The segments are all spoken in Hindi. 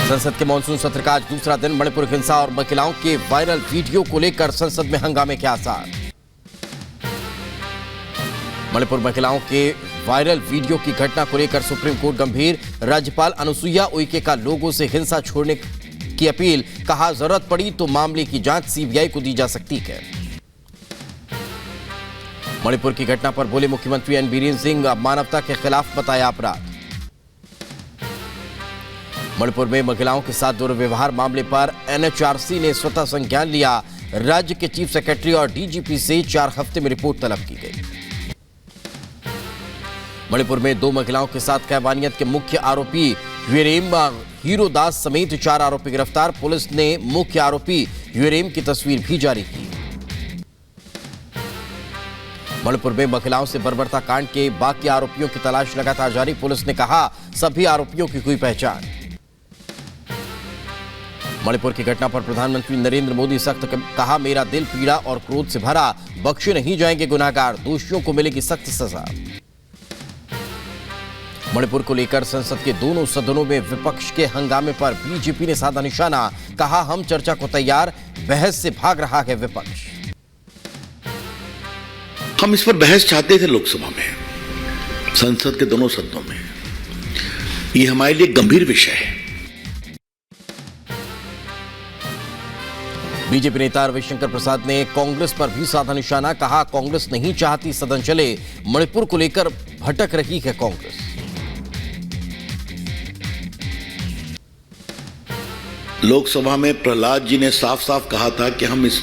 संसद के मानसून सत्र का आज दूसरा दिन। मणिपुर हिंसा और महिलाओं के वायरल वीडियो को लेकर संसद में हंगामे के आसार। मणिपुर महिलाओं के वायरल वीडियो की घटना को लेकर सुप्रीम कोर्ट गंभीर। राज्यपाल अनुसुईया उइके का लोगों से हिंसा छोड़ने की अपील। कहा, जरूरत पड़ी तो मामले की जांच सीबीआई को दी जा सकती है। मणिपुर की घटना पर बोले मुख्यमंत्री एन बीरेन सिंह, मानवता के खिलाफ बताया अपराध। मणिपुर में महिलाओं के साथ दुर्व्यवहार मामले पर एनएचआरसी ने स्वतः संज्ञान लिया। राज्य के चीफ सेक्रेटरी और डीजीपी से 4 हफ्ते में रिपोर्ट तलब की गई। मणिपुर में 2 महिलाओं के साथ कैवानियत के मुख्य आरोपी यूरेम हीरोदास समेत 4 आरोपी गिरफ्तार। पुलिस ने मुख्य आरोपी यूरेम की तस्वीर भी जारी की। मणिपुर में महिलाओं से बर्बरता कांड के बाकी आरोपियों की तलाश लगातार जारी। पुलिस ने कहा, सभी आरोपियों की हुई पहचान। मणिपुर की घटना पर प्रधानमंत्री नरेंद्र मोदी सख्त। कहा, मेरा दिल पीड़ा और क्रोध से भरा, बख्शे नहीं जाएंगे गुनाहगार, दोषियों को मिलेगी सख्त सजा। मणिपुर को लेकर संसद के दोनों सदनों में विपक्ष के हंगामे पर बीजेपी ने साधा निशाना। कहा, हम चर्चा को तैयार, बहस से भाग रहा है विपक्ष। हम इस पर बहस चाहते थे लोकसभा में, संसद के दोनों सदनों में। यह हमारे लिए गंभीर विषय है। बीजेपी नेता रविशंकर प्रसाद ने कांग्रेस पर भी साधा निशाना। कहा, कांग्रेस नहीं चाहती सदन चले, मणिपुर को लेकर भटक रही है कांग्रेस। लोकसभा में प्रहलाद जी ने साफ साफ कहा था कि हम इस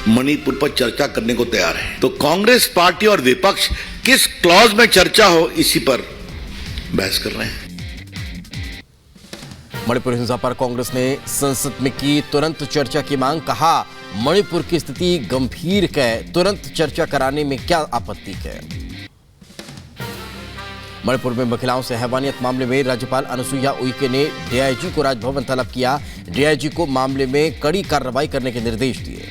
मणिपुर पर चर्चा करने को तैयार हैं। तो कांग्रेस पार्टी और विपक्ष किस क्लॉज में चर्चा हो, इसी पर बहस कर रहे हैं। मणिपुर हिंसा पर कांग्रेस ने संसद में की तुरंत चर्चा की मांग। कहा, मणिपुर की स्थिति गंभीर है, तुरंत चर्चा कराने में क्या आपत्ति है। मणिपुर में महिलाओं से हैवानियत मामले में राज्यपाल अनुसुईया उइके ने डीआईजी को राजभवन तलब किया। डीआईजी को मामले में कड़ी कार्रवाई करने के निर्देश दिए।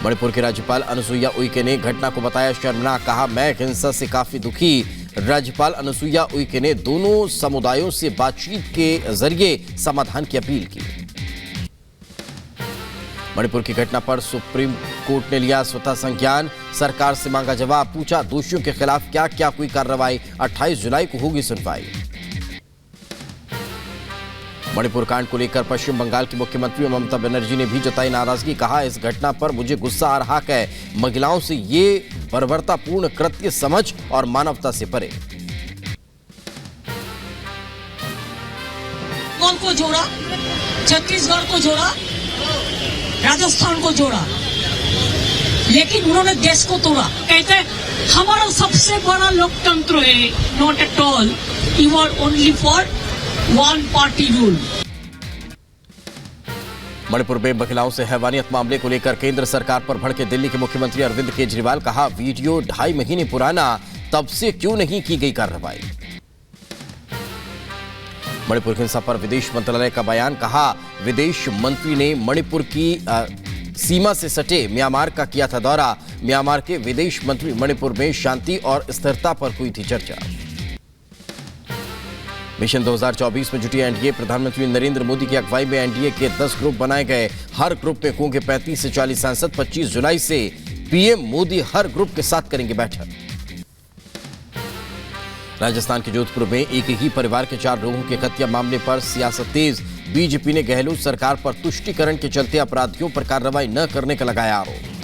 मणिपुर के राज्यपाल अनुसुईया उइके ने घटना को बताया शर्मनाक। कहा, मैं हिंसा से काफी दुखी। राज्यपाल अनुसुईया उइके ने दोनों समुदायों से बातचीत के जरिए समाधान की अपील की। मणिपुर की घटना पर सुप्रीम कोर्ट ने लिया स्वतः संज्ञान। सरकार से मांगा जवाब। पूछा, दोषियों के खिलाफ क्या क्या हुई कार्रवाई। 28 जुलाई को होगी सुनवाई। मणिपुर कांड को लेकर पश्चिम बंगाल की मुख्यमंत्री ममता बनर्जी ने भी जताई नाराजगी। कहा, इस घटना पर मुझे गुस्सा आ रहा है। महिलाओं से ये बर्बरतापूर्ण कृत्य समझ और मानवता से परे। को जोड़ा, छत्तीसगढ़ को जोड़ा, राजस्थान को जोड़ा, लेकिन उन्होंने देश को तोड़ा। कहते हैं हमारा सबसे बड़ा लोकतंत्र है। Not at all, you are only for one party rule. Manipur में महिलाओं से हैवानियत मामले को लेकर केंद्र सरकार पर भड़के दिल्ली के मुख्यमंत्री अरविंद केजरीवाल। कहा, वीडियो 2.5 महीने पुराना, तब से क्यों नहीं की गई कार्रवाई। मणिपुर हिंसा पर विदेश मंत्रालय का बयान। कहा, विदेश मंत्री ने मणिपुर की सीमा से सटे म्यांमार का किया था दौरा। म्यांमार के विदेश मंत्री मणिपुर में शांति और स्थिरता पर हुई थी चर्चा। मिशन 2024 में जुटी एनडीए। प्रधानमंत्री नरेंद्र मोदी की अगुवाई में एनडीए के 10 ग्रुप बनाए गए। हर ग्रुप में होंगे 35 से 40 सांसद। 25 जुलाई से पीएम मोदी हर ग्रुप के साथ करेंगे बैठक। राजस्थान के जोधपुर में एक ही परिवार के 4 लोगों के हत्या मामले पर सियासत तेज। बीजेपी ने गहलोत सरकार पर तुष्टीकरण के चलते अपराधियों पर कार्रवाई न करने का लगाया आरोप।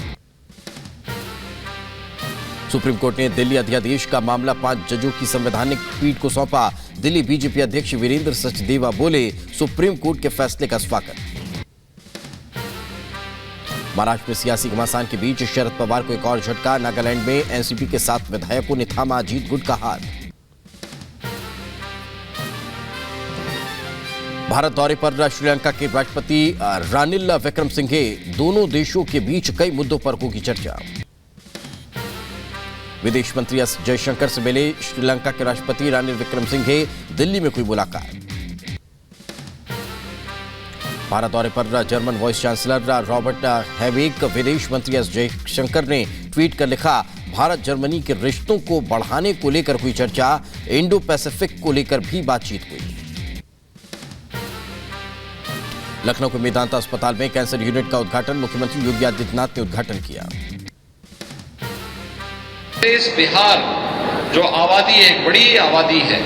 सुप्रीम कोर्ट ने दिल्ली अध्यादेश का मामला 5 जजों की संवैधानिक पीठ को सौंपा। दिल्ली बीजेपी अध्यक्ष वीरेंद्र सचदेवा बोले, सुप्रीम कोर्ट के फैसले का स्वागत। महाराष्ट्र में सियासी घमासान के बीच शरद पवार को एक और झटका। नागालैंड में एनसीपी के 7 विधायकों ने थामा अजीत गुट का हाथ। भारत दौरे पर श्रीलंका के राष्ट्रपति रानिल विक्रमसिंघे। दोनों देशों के बीच कई मुद्दों पर होगी चर्चा। विदेश मंत्री एस जयशंकर से मिले श्रीलंका के राष्ट्रपति रानिल विक्रमसिंघे। दिल्ली में हुई मुलाकात। भारत दौरे पर जर्मन वाइस चांसलर रॉबर्ट हैवेक। विदेश मंत्री एस जयशंकर ने ट्वीट कर लिखा, भारत जर्मनी के रिश्तों को बढ़ाने को लेकर हुई चर्चा। इंडो पैसिफिक को लेकर भी बातचीत हुई। लखनऊ के मेदांता अस्पताल में कैंसर यूनिट का उद्घाटन मुख्यमंत्री योगी आदित्यनाथ ने उद्घाटन किया। इस बिहार जो आबादी एक बड़ी आबादी है,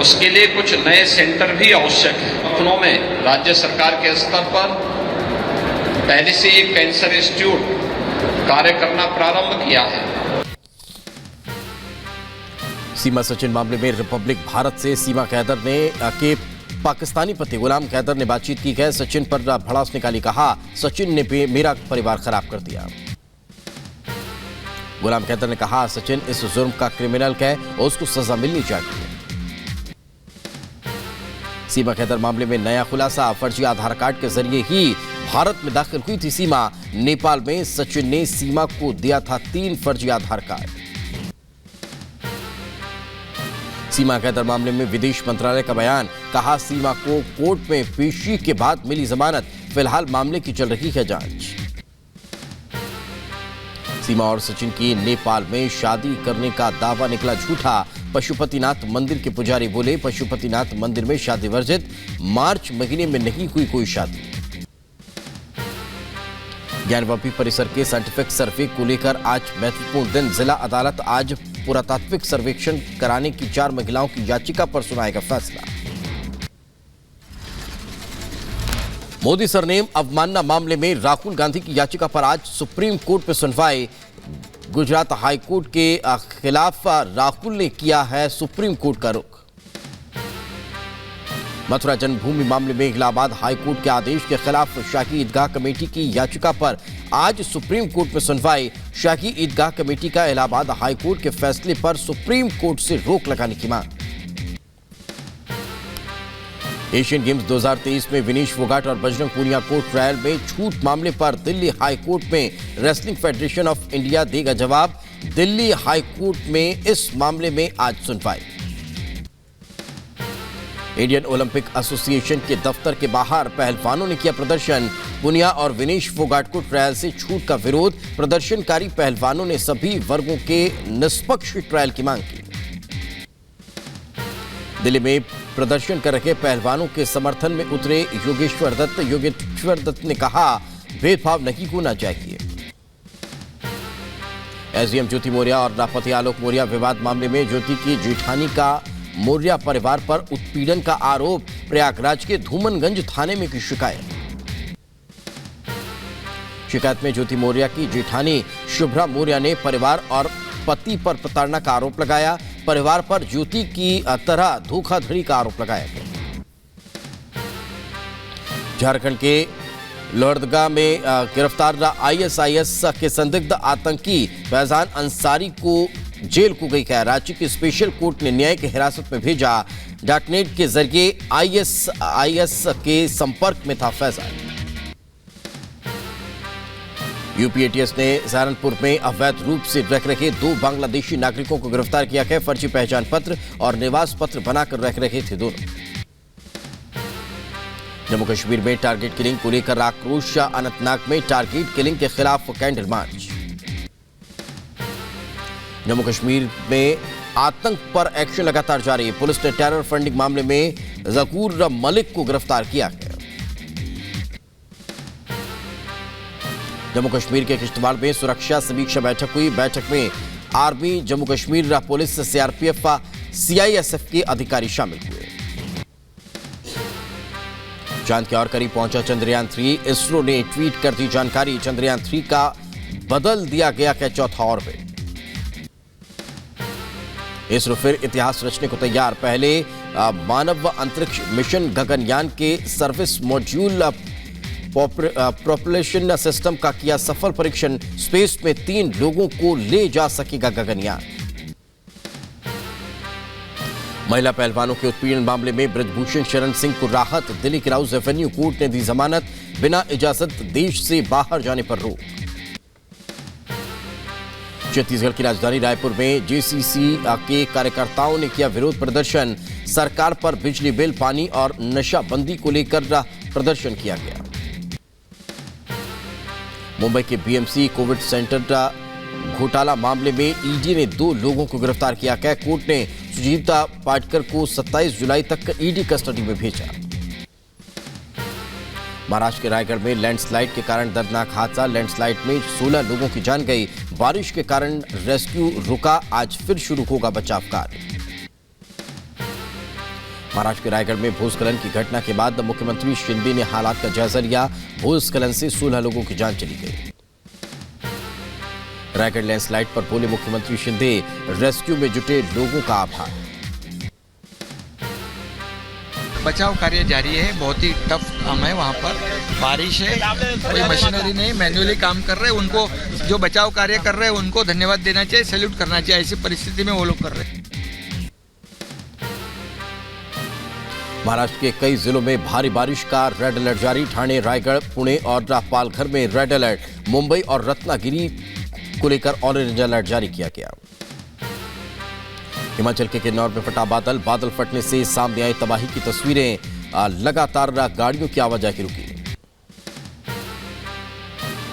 उसके लिए कुछ नए सेंटर भी आवश्यक है। लखनऊ में राज्य सरकार के स्तर पर पहले से एक कैंसर इंस्टीट्यूट कार्य करना प्रारंभ किया है। सीमा सचिन मामले में रिपब्लिक भारत से सीमा कैदर ने के पाकिस्तानी पति गुलाम कैदर ने बातचीत की है। सचिन पर भड़ास निकाली, कहा सचिन ने मेरा परिवार खराब कर दिया। गुलाम कैदर ने कहा सचिन इस जुर्म का क्रिमिनल है और उसको सजा मिलनी चाहिए। सीमा कैदर मामले में नया खुलासा, फर्जी आधार कार्ड के जरिए ही भारत में दाखिल हुई थी सीमा। नेपाल में सचिन ने सीमा को दिया था 3 फर्जी आधार कार्ड। सीमा कैदर मामले में विदेश मंत्रालय का बयान, कहा सीमा को कोर्ट में पेशी के बाद मिली जमानत, फिलहाल मामले की चल रही है जांच। सीमा और सचिन की नेपाल में शादी करने का दावा निकला झूठा। पशुपतिनाथ मंदिर के पुजारी बोले पशुपतिनाथ मंदिर में शादी वर्जित, मार्च महीने में नहीं हुई कोई शादी। ज्ञानवापी परिसर के साइंटिफिक सर्वे को लेकर आज महत्वपूर्ण दिन, जिला अदालत आज पुरातात्विक सर्वेक्षण कराने की 4 महिलाओं की याचिका पर सुनाएगा फैसला। मोदी सरनेम अवमानना मामले में राहुल गांधी की याचिका पर आज सुप्रीम कोर्ट में सुनवाई। गुजरात हाई कोर्ट के खिलाफ राहुल ने किया है सुप्रीम कोर्ट का रुख। मथुरा जन्मभूमि मामले में इलाहाबाद हाई कोर्ट के आदेश के खिलाफ शाही ईदगाह कमेटी की याचिका पर आज सुप्रीम कोर्ट में सुनवाई। शाही ईदगाह कमेटी का इलाहाबाद हाई कोर्ट के फैसले पर सुप्रीम कोर्ट से रोक लगाने की मांग। एशियन गेम्स 2023 में विनेश फोगाट और बजरंग पूनिया को ट्रायल में छूट मामले पर दिल्ली हाई कोर्ट में रेसलिंग फेडरेशन ऑफ इंडिया देगा जवाब। दिल्ली हाई कोर्ट में इस मामले में आज सुनवाई। इंडियन ओलंपिक एसोसिएशन के दफ्तर के बाहर पहलवानों ने किया प्रदर्शन। पूनिया और विनेश फोगाट को ट्रायल से छूट का विरोध। प्रदर्शनकारी पहलवानों ने सभी वर्गों के निष्पक्ष ट्रायल की मांग की। दिल्ली में प्रदर्शन कर रहे पहलवानों के समर्थन में उतरे योगेश्वर दत्त। योगेश्वर दत्त ने कहा भेदभाव नहीं होना चाहिए। एसडीएम ज्योति मौर्य और राष्ट्रपति आलोक मौर्य विवाद मामले में ज्योति की जेठानी का मौर्य परिवार पर उत्पीड़न का आरोप। प्रयागराज के धूमनगंज थाने में की शिकायत। शिकायत में ज्योति मौर्य की जेठानी शुभ्रा मौर्य ने परिवार और पति पर प्रताड़ना का आरोप लगाया। परिवार पर ज्योति की तरह धोखाधड़ी का आरोप लगाया गया। झारखंड के लोहरदगा में गिरफ्तार आईएसआईएस के संदिग्ध आतंकी फैजान अंसारी को जेल को गई है। राज्य की स्पेशल कोर्ट ने न्यायिक हिरासत में भेजा। डार्कनेट के जरिए आईएसआईएस के संपर्क में था फैजान। यूपी एटीएस ने सहारनपुर में अवैध रूप से रह रहे 2 बांग्लादेशी नागरिकों को गिरफ्तार किया है। फर्जी पहचान पत्र और निवास पत्र बनाकर रह रहे थे दोनों। जम्मू कश्मीर में टारगेट किलिंग को लेकर आक्रोश। अनंतनाग में टारगेट किलिंग के खिलाफ कैंडल मार्च। जम्मू कश्मीर में आतंक पर एक्शन लगातार जारी। पुलिस ने टेरर फंडिंग मामले में जकूर मलिक को गिरफ्तार किया है। जम्मू कश्मीर के किश्तवाड़ में सुरक्षा समीक्षा बैठक हुई। बैठक में army, Jammu Kashmir police, CRPF, CISF के अधिकारी शामिल हुए। चांद के और करीब पहुंचा चंद्रयान 3। इसरो ने ट्वीट कर दी जानकारी। चंद्रयान 3 का बदल दिया गया है चौथा ऑर्बिट। इसरो फिर इतिहास रचने को तैयार। पहले मानव अंतरिक्ष मिशन गगनयान के सर्विस मॉड्यूल प्रोपल्शन सिस्टम का किया सफल परीक्षण। स्पेस में 3 लोगों को ले जा सकेगा गगनयान। महिला पहलवानों के उत्पीड़न मामले में ब्रजभूषण शरण सिंह को राहत। दिल्ली की राउज एवेन्यू कोर्ट ने दी जमानत। बिना इजाजत देश से बाहर जाने पर रोक। छत्तीसगढ़ की राजधानी रायपुर में जेसीसी के कार्यकर्ताओं ने किया विरोध प्रदर्शन। सरकार पर बिजली बिल, पानी और नशाबंदी को लेकर प्रदर्शन किया गया। मुंबई के बीएमसी कोविड सेंटर घोटाला मामले में ईडी ने 2 लोगों को गिरफ्तार किया है। कोर्ट ने सुजीता पाटकर को 27 जुलाई तक ईडी कस्टडी में भेजा। महाराष्ट्र के रायगढ़ में लैंडस्लाइड के कारण दर्दनाक हादसा। लैंडस्लाइड में 16 लोगों की जान गई। बारिश के कारण रेस्क्यू रुका। आज फिर शुरू होगा बचाव कार्य। महाराष्ट्र के रायगढ़ में भूस्खलन की घटना के बाद मुख्यमंत्री शिंदे ने हालात का जायजा लिया। भूस्खलन से 16 लोगों की जान चली गई। रायगढ़ लैंडस्लाइड पर बोले मुख्यमंत्री शिंदे, रेस्क्यू में जुटे लोगों का आभार। बचाव कार्य जारी है। बहुत ही टफ काम है, वहाँ पर बारिश है, कोई मशीनरी नहीं, मैन्युअली काम कर रहे हैं। उनको जो बचाव कार्य कर रहे हैं उनको धन्यवाद देना चाहिए, सैल्यूट करना चाहिए। ऐसी परिस्थिति में वो लोग कर रहे हैं। महाराष्ट्र के कई जिलों में भारी बारिश का रेड अलर्ट जारी। ठाणे, रायगढ़, पुणे और पालघर में रेड अलर्ट। मुंबई और रत्नागिरी को लेकर ऑरेंज अलर्ट जारी किया गया। हिमाचल के किन्नौर में फटा बादल। बादल फटने से सामने आई तबाही की तस्वीरें। लगातार गाड़ियों की आवाजाही रुकी।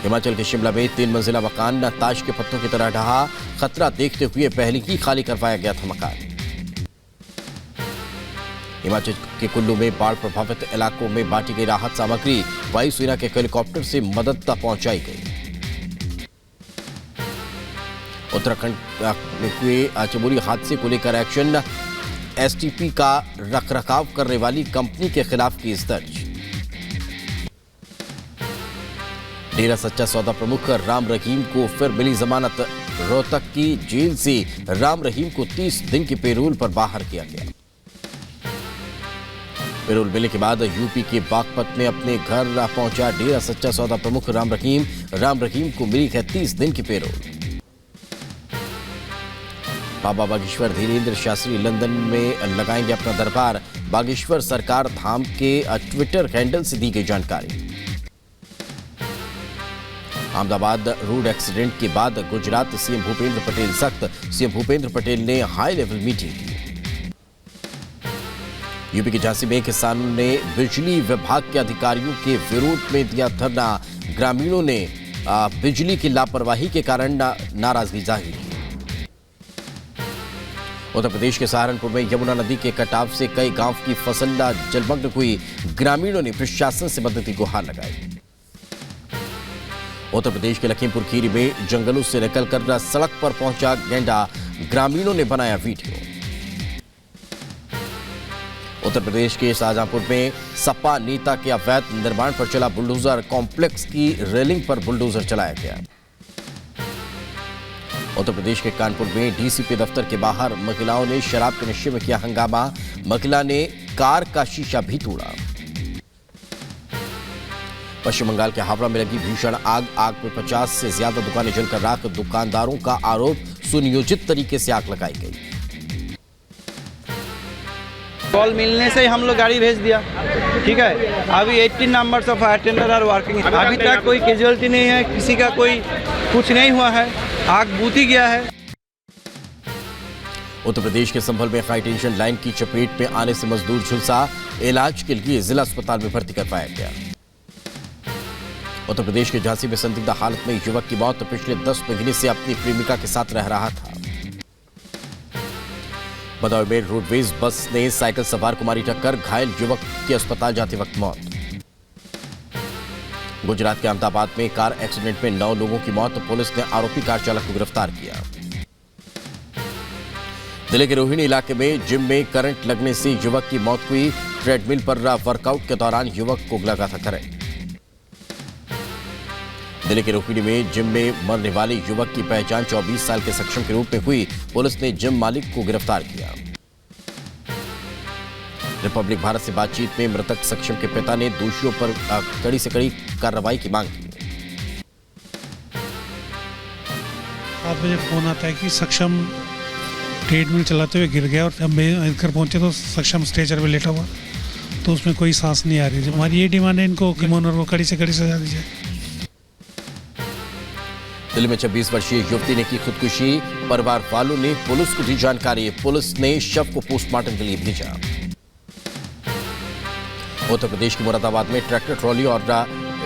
हिमाचल के शिमला में 3 मंजिला मकान ताश के पत्तों की तरह ढहा। खतरा देखते हुए पहले ही खाली करवाया गया था मकान। हिमाचल के कुल्लू में बाढ़ प्रभावित इलाकों में बांटी गई राहत सामग्री। वायुसेना के हेलीकॉप्टर से मदद पहुंचाई गई। उत्तराखंड में हुए चमोली हादसे को लेकर एक्शन। एसटीपी का रखरखाव करने वाली कंपनी के खिलाफ केस दर्ज। डेरा सच्चा सौदा प्रमुख राम रहीम को फिर मिली जमानत। रोहतक की जेल से राम रहीम को 30 दिन की पेरोल पर बाहर किया गया। पेरोल मिलने के बाद यूपी के बागपत में अपने घर पहुंचा डेरा सच्चा सौदा प्रमुख राम रहीम। राम रहीम को मिली है 30 दिन की पेरोल। बाबा बागेश्वर धीरेन्द्र शास्त्री लंदन में लगाएंगे अपना दरबार। बागेश्वर सरकार धाम के ट्विटर हैंडल से दी गई जानकारी। अहमदाबाद रोड एक्सीडेंट के बाद गुजरात सीएम भूपेंद्र पटेल सख्त। सीएम भूपेंद्र पटेल ने हाई लेवल मीटिंग की। यूपी के झांसी में किसानों ने बिजली विभाग के अधिकारियों के विरोध में दिया धरना। ग्रामीणों ने बिजली की लापरवाही के कारण नाराजगी जाहिर की। उत्तर प्रदेश के सहारनपुर में यमुना नदी के कटाव से कई गांव की फसल जलमग्न हुई। ग्रामीणों ने प्रशासन से मदद की गुहार लगाई। उत्तर प्रदेश के लखीमपुर खीरी में जंगलों से निकलकर सड़क पर पहुंचा गैंडा। ग्रामीणों ने बनाया वीडियो। उत्तर प्रदेश के शाहजहांपुर में सपा नेता के अवैध निर्माण पर चला बुलडोजर। कॉम्प्लेक्स की रेलिंग पर बुलडोजर चलाया गया। उत्तर प्रदेश के कानपुर में डीसीपी दफ्तर के बाहर महिलाओं ने शराब के नशे में किया हंगामा। महिला ने कार का शीशा भी तोड़ा। पश्चिम बंगाल के हावड़ा में लगी भीषण आग में 50 से ज्यादा दुकानें जलकर राख। दुकानदारों का आरोप, सुनियोजित तरीके से आग लगाई गई। कॉल मिलने से ही हम लोग गाड़ी भेज दिया। ठीक है, अभी 18 numbers of fire tender are working. अभी तक कोई कैजुअलिटी नहीं है, किसी का कोई कुछ नहीं हुआ है। आग बुझ ही गया है। उत्तर प्रदेश के संभल में हाई टेंशन लाइन की चपेट में आने से मजदूर झुलसा। इलाज के लिए जिला अस्पताल में भर्ती करवाया गया। उत्तर प्रदेश के झांसी में संदिग्ध हालत में युवक की मौत। पिछले 10 महीने से अपनी प्रेमिका के साथ रह रहा था। बदौर में रोडवेज बस ने साइकिल सवार को मारी टक्कर। घायल युवक के अस्पताल जाते वक्त मौत। गुजरात के अहमदाबाद में कार एक्सीडेंट में 9 लोगों की मौत। पुलिस ने आरोपी कार चालक को गिरफ्तार किया। जिले के रोहिणी इलाके में जिम में करंट लगने से युवक की मौत हुई। ट्रेडमिल पर वर्कआउट के दौरान युवक को लगा था करंट। जिले के रोहिणी में जिम में मरने वाले युवक की पहचान 24 साल के सक्षम के रूप में हुई। पुलिस ने जिम मालिक को गिरफ्तार किया। रिपब्लिक भारत से बातचीत में मृतक सक्षम के पिता ने दोषियों पर कड़ी से कड़ी कार्रवाई की मांग की। 7 बजे फोन आता है कि सक्षम ट्रेडमिल चलाते हुए गिर गया और जब मैं घर पहुंचे तो सक्षम स्ट्रेचर पे लेटा हुआ, तो उसमें कोई सांस नहीं आ रही थी। हमारी ये डिमांड है, इनको किमोनर को कड़ी से कड़ी सजा दी जाए। दिल्ली में 26 वर्षीय युवती ने की खुदकुशी। परिवार वालों ने पुलिस को दी जानकारी। पुलिस ने शव को पोस्टमार्टम के लिए भेजा। उत्तर प्रदेश के मुरादाबाद में ट्रैक्टर ट्रॉली और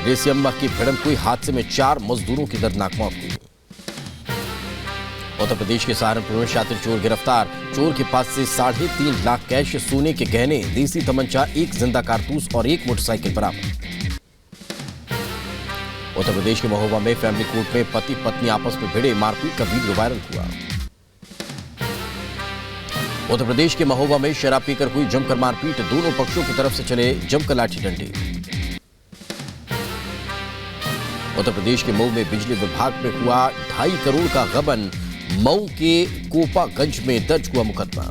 रेसियम की भिड़ंत हुई। हादसे में 4 मजदूरों की दर्दनाक मौत हुई। उत्तर प्रदेश के सहारनपुर में शातिर चोर गिरफ्तार। चोर के पास से 3.5 लाख कैश, सोने के गहने, देसी तमंचा, 1 जिंदा कारतूस और 1 मोटरसाइकिल बरामद। उत्तर प्रदेश के महोबा में फैमिली कोर्ट में पति पत्नी आपस में भिड़े, मारपीट का वीडियो वायरल हुआ। उत्तर प्रदेश के महोबा में शराब पीकर हुई जमकर मारपीट, दोनों पक्षों की तरफ से चले जमकर लाठी डंडे। उत्तर प्रदेश के मऊ में बिजली विभाग में हुआ 2.5 करोड़ का गबन, मऊ के कोपागंज में दर्ज हुआ मुकदमा।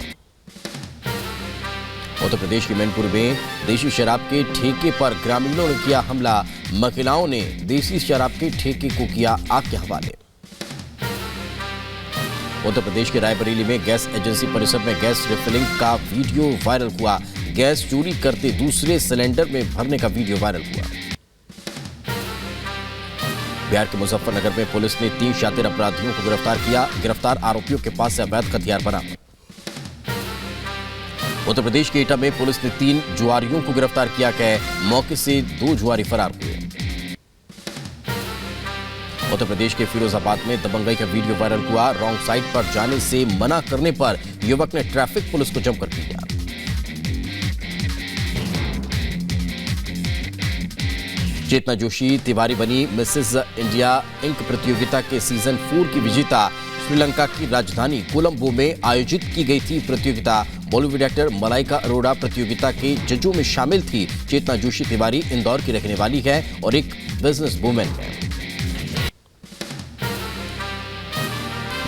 उत्तर प्रदेश के मैनपुर में देशी शराब के ठेके पर ग्रामीणों ने किया हमला, महिलाओं ने देसी शराब के ठेके को किया आग के हवाले। उत्तर प्रदेश के रायबरेली में गैस एजेंसी परिसर में गैस रिफिलिंग का वीडियो वायरल हुआ, गैस चोरी करते दूसरे सिलेंडर में भरने का वीडियो वायरल हुआ। बिहार के मुजफ्फरनगर में पुलिस ने 3 शातिर अपराधियों को गिरफ्तार किया, गिरफ्तार आरोपियों के पास से अवैध हथियार बरामद। उत्तर प्रदेश के एटा में पुलिस ने 3 जुआरियों को गिरफ्तार किया गया, मौके से 2 जुआरी फरार हुए। उत्तर प्रदेश के फिरोजाबाद में दबंगई का वीडियो वायरल हुआ, रॉन्ग साइड पर जाने से मना करने पर युवक ने ट्रैफिक पुलिस को जमकर पीटा। चेतना जोशी तिवारी बनी मिसेस इंडिया इंक प्रतियोगिता के सीजन 4 की विजेता। श्रीलंका की राजधानी कोलंबो में आयोजित की गई थी प्रतियोगिता। बॉलीवुड एक्टर मलाइका अरोड़ा प्रतियोगिता के जजों में शामिल थी। चेतना जोशी तिवारी इंदौर की रहने वाली है और एक बिजनेस वुमेन है।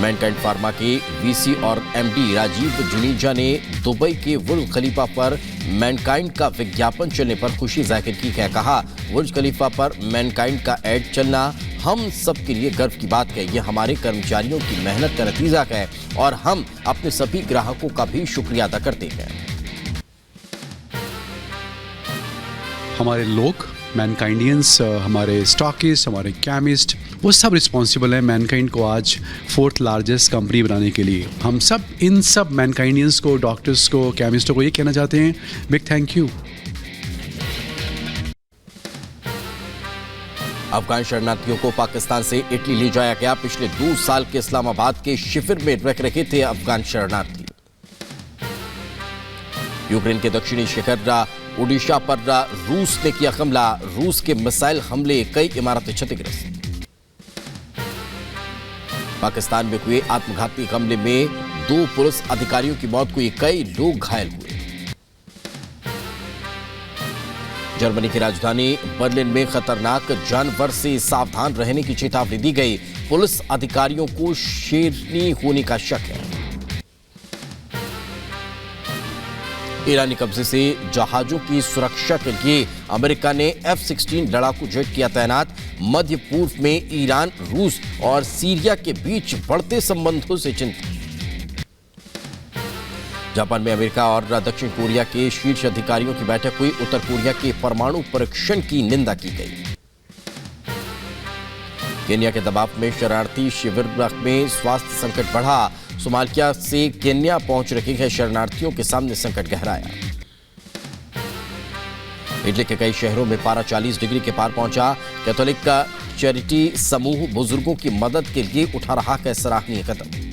मैनकाइंड फार्मा के वीसी और एमडी राजीव जुनेजा ने दुबई के बुर्ज खलीफा पर मैनकाइंड का विज्ञापन चलने पर खुशी जाहिर की है। कहा, बुर्ज खलीफा पर मैनकाइंड का एड चलना हम सब के लिए गर्व की बात है। यह हमारे कर्मचारियों की मेहनत का नतीजा है और हम अपने सभी ग्राहकों का भी शुक्रिया अदा करते हैं। हमारे लोग मैनकाइंडियंस, हमारे स्टॉकिस्ट, हमारे केमिस्ट, वो सब रिस्पॉन्सिबल हैं मैनकाइंड को आज 4th लार्जेस्ट कंपनी बनाने के लिए। हम सब इन सब मैनकाइंडियंस को, डॉक्टर्स को, केमिस्टों को ये कहना चाहते हैं, बिग थैंक यू। अफगान शरणार्थियों को पाकिस्तान से इटली ले जाया गया। पिछले 2 साल के इस्लामाबाद के शिविर में रह रहे थे अफगान शरणार्थी। यूक्रेन के दक्षिणी शहर ओडिशा पर रूस ने किया हमला, रूस के मिसाइल हमले, कई इमारतें क्षतिग्रस्त। पाकिस्तान में हुए आत्मघाती हमले में 2 पुलिस अधिकारियों की मौत हुई, कई लोग घायल हुए। जर्मनी की राजधानी बर्लिन में खतरनाक जानवर से सावधान रहने की चेतावनी दी गई। पुलिस अधिकारियों को शेरनी होने का शक है। ईरानी कब्जे से जहाजों की सुरक्षा के लिए अमेरिका ने F-16 लड़ाकू जेट किया तैनात। मध्य पूर्व में ईरान, रूस और सीरिया के बीच बढ़ते संबंधों से चिंतित। जापान में अमेरिका और दक्षिण कोरिया के शीर्ष अधिकारियों की बैठक हुई। उत्तर कोरिया के परमाणु परीक्षण की निंदा की गई। केन्या के दबाव में शरणार्थी शिविर में स्वास्थ्य संकट बढ़ा। सोमालिया से केन्या पहुंच रहे हैं शरणार्थियों के सामने संकट गहराया। इटली के कई शहरों में पारा 40 डिग्री के पार पहुंचा। कैथोलिक का चैरिटी समूह बुजुर्गों की मदद के लिए उठा रहा है सराहनीय कदम।